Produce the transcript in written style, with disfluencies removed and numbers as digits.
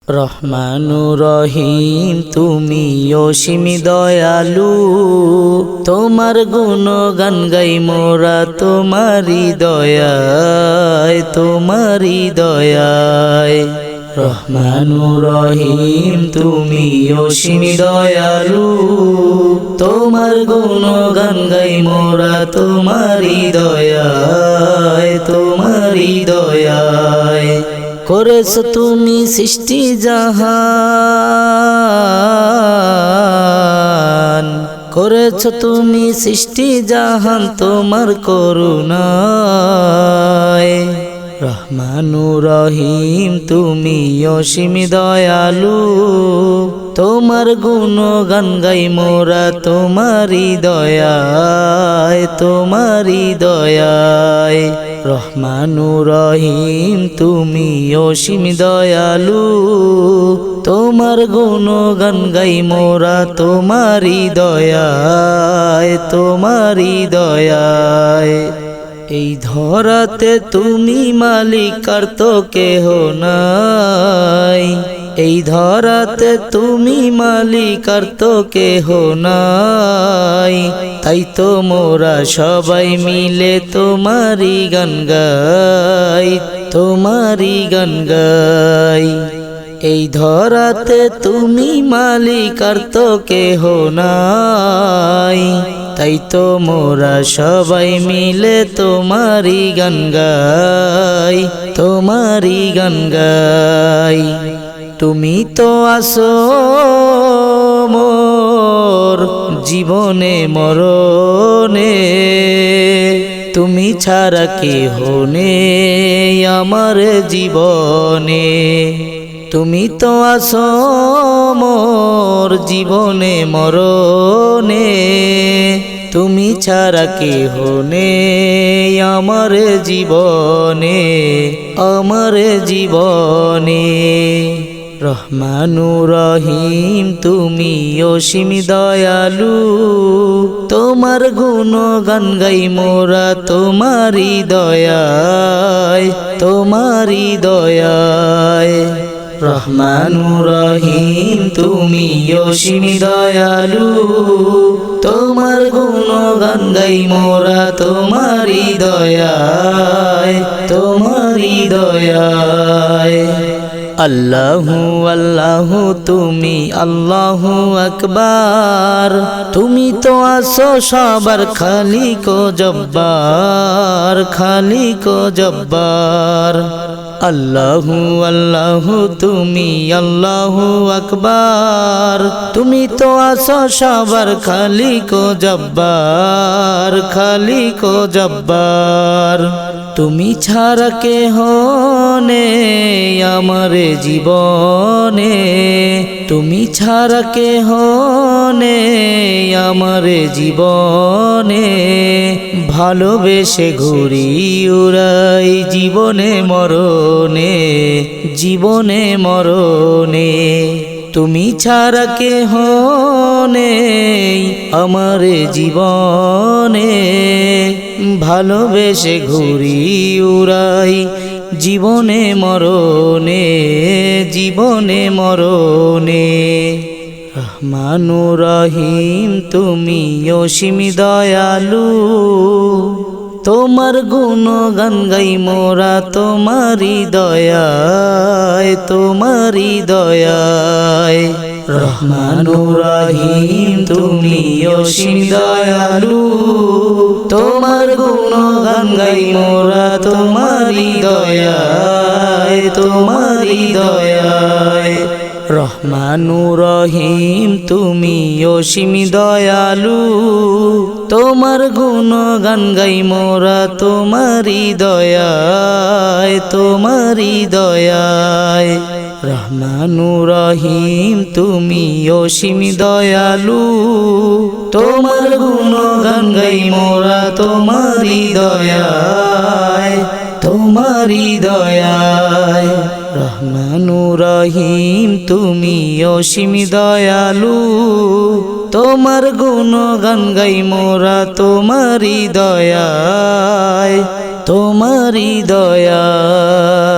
রহমানুর রহিম তুমি অসীম দয়ালু, তোমার গুণগান গাই মোরা তোমারি দয়ায়, তোমারি দয়ায়। রহমানুর রহিম তুমি অসীম দয়ালু, তোমার গুণগান গাই মোরা তোমারি দয়ায়, তোমারি দয়ায়। করেছো তুমি সৃষ্টি জাহান, করেছো তুমি সৃষ্টি জাহান তোমার করুণায়। রহমানুর রহিম তুমি অসীম দয়ালু, তোমার গুণগান গাই মোরা তোমারি দয়ায়, তোমারি দয়ায়। রহমানুর রহিম তুমি অসীম দয়ালু, তোমার গুণগান গাই মোরা তোমারি দয়ায়, তোমারি দয়ায়। এই ধরাতে তুমি মালিক আর তো কেহ নাই, এই ধরাতে তুমি মালিক আর তো কেহ নাই। তাই তো মোরা সবাই মিলে তোমারি গান গাই, তোমারি গান গাই। এই ধরাতে তুমি মালিক আর তো কেহ নাই, তাই তো মোরা সবাই মিলে তোমারি গান গাই, তোমারি গান গাই। তুমি তো আসো মোর জীবনে মরণে, তুমি ছাড়া কেহ নেই আমার জীবনে। তুমি তো আসো মোর জীবনে মরণে, তুমি ছাড়া কেহ নেই আমার জীবনে, আমার জীবনে। রহমানুর রহিম তুমি অসীম দয়ালু, তোমার গুণগান গাই মোরা তোমারি দয়ায়, তোমারি দয়ায়। রহমানুর রহিম তুমি অসীম দয়ালু, তোমার গুণগান গাই মোরা তোমারি দয়ায়, তোমারি দয়ায়। আল্লাহু আল্লাহু তুমি আল্লাহু আকবার, তুমি তো আসো সবার খালিক ও জব্বার, খালিক ও জব্বার। আল্লাহু আল্লাহু তুমি আল্লাহু আকবার, তুমি তো আসো সবার খালিক ও জব্বার, খালিক ও জব্বার। তুমি ছাড়া কেহ নেই আমার জীবনে, তুমি ছাড়া কেহ নেই আমার জীবনে। ভালোবেসে ঘুরি উড়াই জীবনে মরণে, জীবনে মরণে। তুমি ছাড়া কেহ নেই আমার জীবনে, ভালোবেসে ঘুরি উড়াই জীবনে মরণে, জীবনে মরণে। রহমানুর রহিম তুমি অসীম দয়ালু, তোমার গুণগান গাই মোরা তোমারি দয়ায়, তোমারি দয়ায়। রহমানুর রহিম তুমি অসীম দয়ালু, তোমার গুণগান গাই মোরা তোমারি দয়ায়, তোমারি দয়ায়। রহমানুর রহিম তুমি অসীম দয়ালু, তোমার গুণগান গাই মোরা তোমারি দয়ায়, তোমারি দয়ায়। রহমানুর রহিম তুমি অসীম দয়ালু, তোমার গুণগান গাই মোরা তোমারি দয়ায়, তোমারি দয়ায়। রহমানুর রহিম তুমি অসীম দয়ালু, তোমার গুণগান গাই মোরা তোমারি দয়ায়, তোমারি দয়ায়।